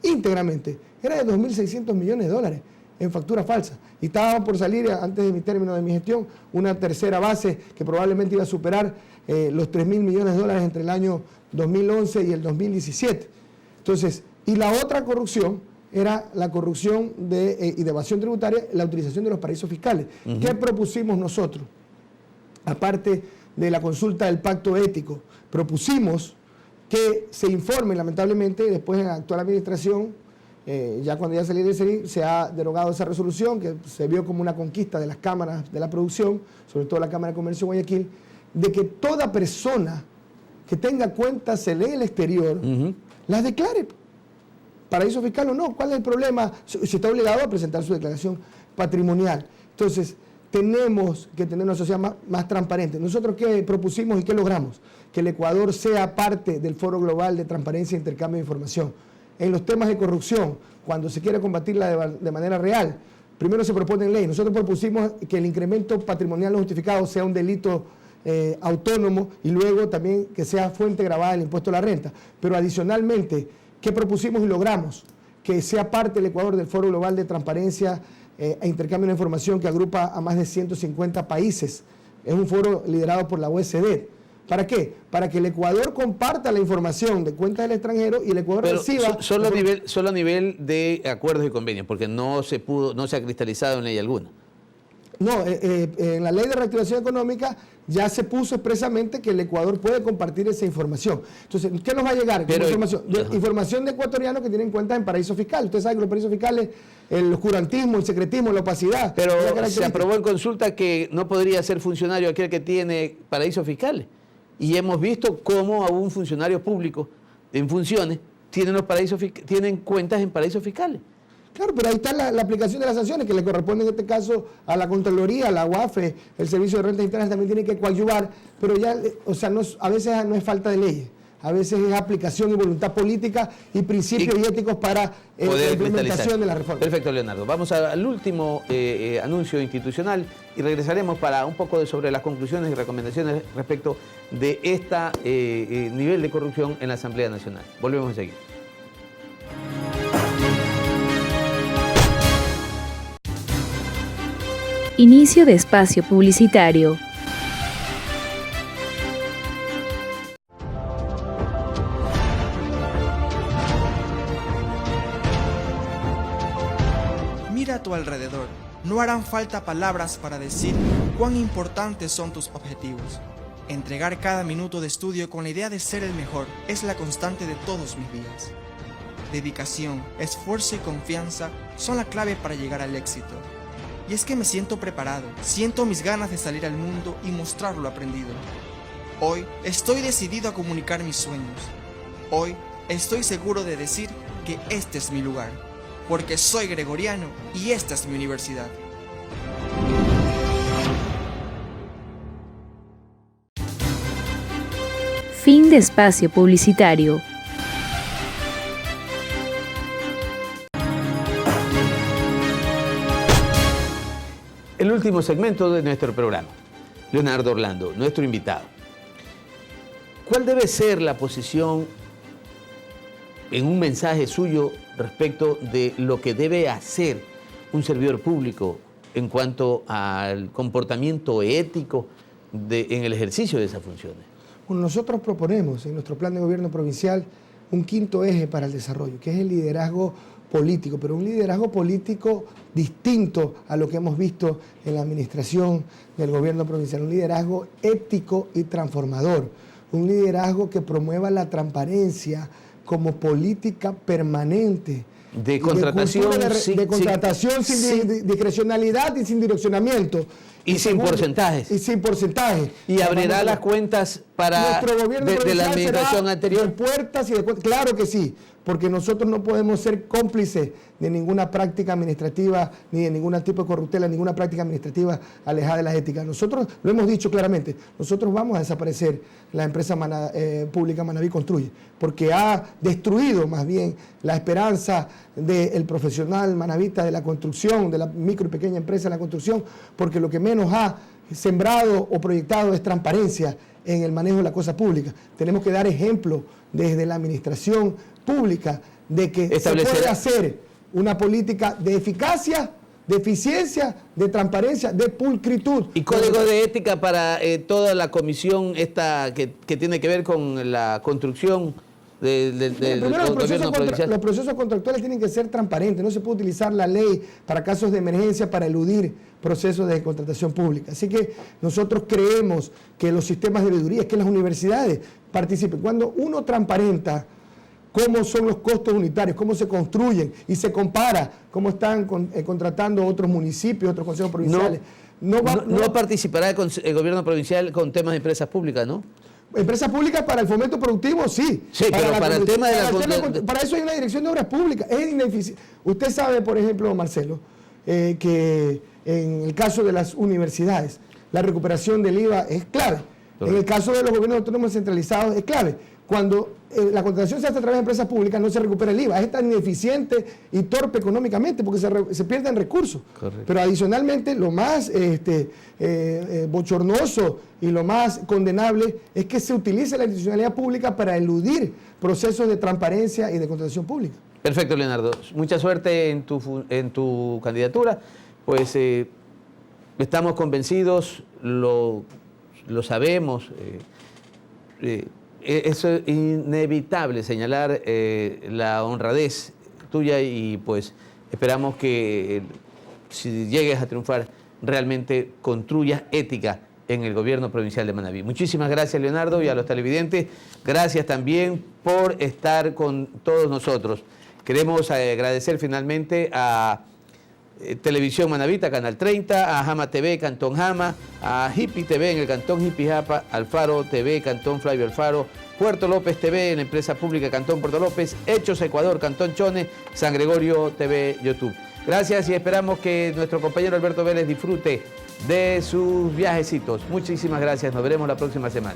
íntegramente era de 2.600 millones de dólares en facturas falsas. Y estaba por salir, antes de mi término de mi gestión, una tercera base que probablemente iba a superar los 3.000 millones de dólares entre el año 2011 y el 2017. Entonces, y la otra corrupción era la corrupción y de evasión tributaria, la utilización de los paraísos fiscales. ¿Qué propusimos nosotros? Aparte de la consulta del pacto ético, propusimos que se informe, lamentablemente, después en la actual administración, ya cuando ya salí del SRI, se ha derogado esa resolución, que se vio como una conquista de las cámaras de la producción, sobre todo la Cámara de Comercio de Guayaquil, de que toda persona que tenga cuentas en el exterior, las declare. Paraíso fiscal o no, ¿cuál es el problema? Si está obligado a presentar su declaración patrimonial. Entonces, tenemos que tener una sociedad más transparente. ¿Nosotros qué propusimos y qué logramos? Que el Ecuador sea parte del Foro Global de Transparencia e Intercambio de Información. En los temas de corrupción, cuando se quiere combatirla de manera real, primero se propone en ley. Nosotros propusimos que el incremento patrimonial no justificado sea un delito autónomo y luego también que sea fuente grabada del impuesto a la renta. Pero adicionalmente, ¿qué propusimos y logramos? Que sea parte del Ecuador del Foro Global de Transparencia e Intercambio de Información que agrupa a más de 150 países. Es un foro liderado por la OECD. ¿Para qué? Para que el Ecuador comparta la información de cuentas del extranjero y el Ecuador reciba... Solo a nivel de acuerdos y convenios, porque no se ha cristalizado en ley alguna. No, en la ley de reactivación económica ya se puso expresamente que el Ecuador puede compartir esa información. Entonces, ¿qué nos va a llegar? Información de ecuatorianos que tienen cuentas en paraísos fiscales. Ustedes saben que los paraísos fiscales, el oscurantismo, el secretismo, la opacidad. Pero se aprobó en consulta que no podría ser funcionario aquel que tiene paraísos fiscales. Y hemos visto cómo a un funcionario público en funciones tienen cuentas en paraísos fiscales. Claro, pero ahí está la aplicación de las sanciones que le corresponde en este caso a la Contraloría, a la UAFE, el Servicio de Rentas Internas también tiene que coadyuvar, pero ya, o sea, a veces no es falta de leyes, a veces es aplicación y voluntad política y principios y éticos para la implementación de la reforma. Perfecto, Leonardo. Vamos al último anuncio institucional y regresaremos para un poco sobre las conclusiones y recomendaciones respecto de este nivel de corrupción en la Asamblea Nacional. Volvemos enseguida. Inicio de espacio publicitario. Mira a tu alrededor. No harán falta palabras para decir cuán importantes son tus objetivos. Entregar cada minuto de estudio con la idea de ser el mejor es la constante de todos mis días. Dedicación, esfuerzo y confianza son la clave para llegar al éxito. Y es que me siento preparado, siento mis ganas de salir al mundo y mostrar lo aprendido. Hoy estoy decidido a comunicar mis sueños. Hoy estoy seguro de decir que este es mi lugar, porque soy gregoriano y esta es mi universidad. Fin de espacio publicitario. El último segmento de nuestro programa. Leonardo Orlando, nuestro invitado. ¿Cuál debe ser la posición en un mensaje suyo respecto de lo que debe hacer un servidor público en cuanto al comportamiento ético en el ejercicio de esas funciones? Bueno, nosotros proponemos en nuestro plan de gobierno provincial un quinto eje para el desarrollo, que es el liderazgo político, pero un liderazgo político distinto a lo que hemos visto en la administración del gobierno provincial, un liderazgo ético y transformador, un liderazgo que promueva la transparencia como política permanente. De contratación, de contratación sin discrecionalidad y sin direccionamiento. Y sin porcentajes. Y sin porcentajes. Y abrirá las cuentas para de la administración anterior. De puertas y de cuentas. Claro que sí, porque nosotros no podemos ser cómplices de ninguna práctica administrativa, ni de ningún tipo de corruptela, ninguna práctica administrativa alejada de la ética. Nosotros lo hemos dicho claramente, nosotros vamos a desaparecer la empresa pública Manaví Construye, porque ha destruido más bien la esperanza del profesional manavita de la construcción, de la micro y pequeña empresa de la construcción, porque lo que menos ha sembrado o proyectado es transparencia en el manejo de la cosa pública. Tenemos que dar ejemplo desde la administración pública de que se puede hacer una política de eficacia, de eficiencia, de transparencia, de pulcritud. Y código de ética para toda la comisión esta que tiene que ver con la construcción del gobierno provincial. Los procesos contractuales tienen que ser transparentes, no se puede utilizar la ley para casos de emergencia para eludir procesos de contratación pública. Así que nosotros creemos que los sistemas de veeduría, que las universidades participen. Cuando uno transparenta cómo son los costos unitarios, cómo se construyen y se compara cómo están contratando otros municipios, otros consejos provinciales. No participará el gobierno provincial con temas de empresas públicas, ¿no? Empresas públicas para el fomento productivo, sí. Sí, pero para el tema de la... Para eso hay una dirección de obras públicas. Es ineficiente. Usted sabe, por ejemplo, Marcelo, que en el caso de las universidades, la recuperación del IVA es clave. En el caso de los gobiernos autónomos centralizados es clave. Cuando la contratación se hace a través de empresas públicas, no se recupera el IVA. Es tan ineficiente y torpe económicamente porque se pierden recursos. Correcto. Pero adicionalmente, lo más bochornoso y lo más condenable es que se utilice la institucionalidad pública para eludir procesos de transparencia y de contratación pública. Perfecto, Leonardo. Mucha suerte en tu candidatura. Pues estamos convencidos, lo sabemos. Es inevitable señalar la honradez tuya y pues esperamos que si llegues a triunfar realmente construyas ética en el gobierno provincial de Manabí. Muchísimas gracias, Leonardo, y a los televidentes, gracias también por estar con todos nosotros. Queremos agradecer finalmente a Televisión Manavita, Canal 30, a Jama TV, Cantón Jama, a Hippie TV en el Cantón Hippie Japa, Alfaro TV, Cantón Flavio Alfaro, Puerto López TV en la empresa pública Cantón Puerto López, Hechos Ecuador, Cantón Chone, San Gregorio TV, YouTube. Gracias y esperamos que nuestro compañero Alberto Vélez disfrute de sus viajecitos. Muchísimas gracias, nos veremos la próxima semana.